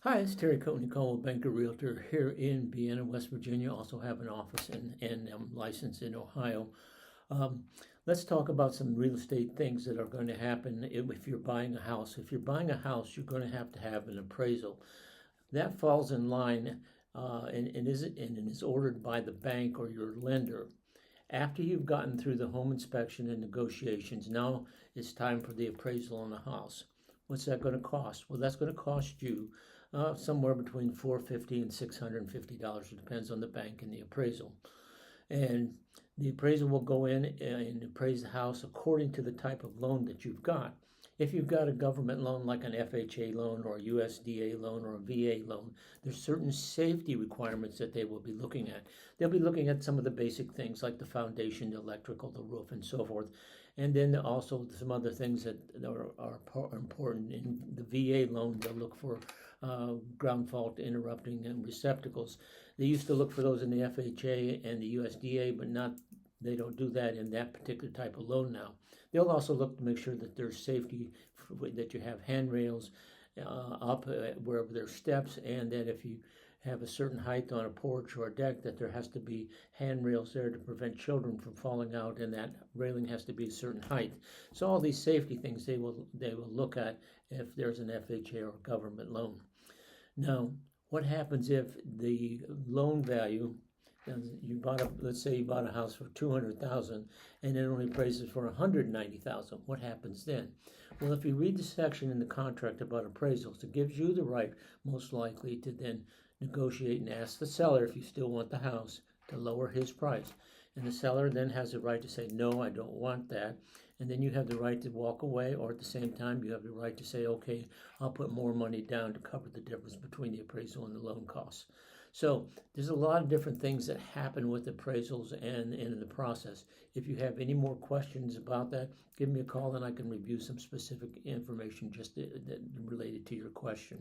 Hi, it's Terry Coatney, Coldwell Banker Realtor here in Vienna, West Virginia. Also have an office and licensed in Ohio. Let's talk about some real estate things that are going to happen if you're buying a house. If you're buying a house, you're going to have an appraisal. That falls in line and is ordered by the bank or your lender. After you've gotten through the home inspection and negotiations, now it's time for the appraisal on the house. What's that going to cost? Well, that's going to cost you somewhere between $450 and $650. It depends on the bank and the appraisal. And the appraisal will go in and appraise the house according to the type of loan that you've got. If you've got a government loan like an FHA loan or a USDA loan or a VA loan, there's certain safety requirements that they will be looking at. They'll be looking at some of the basic things like the foundation, the electrical, the roof, and so forth. And then also some other things that are important. In the VA loan, they'll look for ground fault interrupting and receptacles. They used to look for those in the FHA and the USDA, but they don't do that in that particular type of loan now. They'll also look to make sure that there's safety, that you have handrails up wherever there's steps, and that if you have a certain height on a porch or a deck, that there has to be handrails there to prevent children from falling out, and that railing has to be a certain height. So all these safety things they will look at if there's an FHA or government loan. Now, what happens if the loan value, let's say you bought a house for $200,000 and it only appraises for $190,000? What happens then? Well, if you read the section in the contract about appraisals, it gives you the right, most likely, to then negotiate and ask the seller, if you still want the house, to lower his price. And the seller then has the right to say, no, I don't want that. And then you have the right to walk away, or at the same time, you have the right to say, okay, I'll put more money down to cover the difference between the appraisal and the loan costs. So there's a lot of different things that happen with appraisals and in the process. If you have any more questions about that, give me a call and I can review some specific information just related to your question.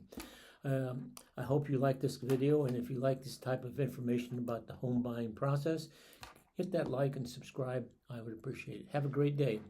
I hope you like this video, and if you like this type of information about the home buying process, hit that like and subscribe. I would appreciate it. Have a great day.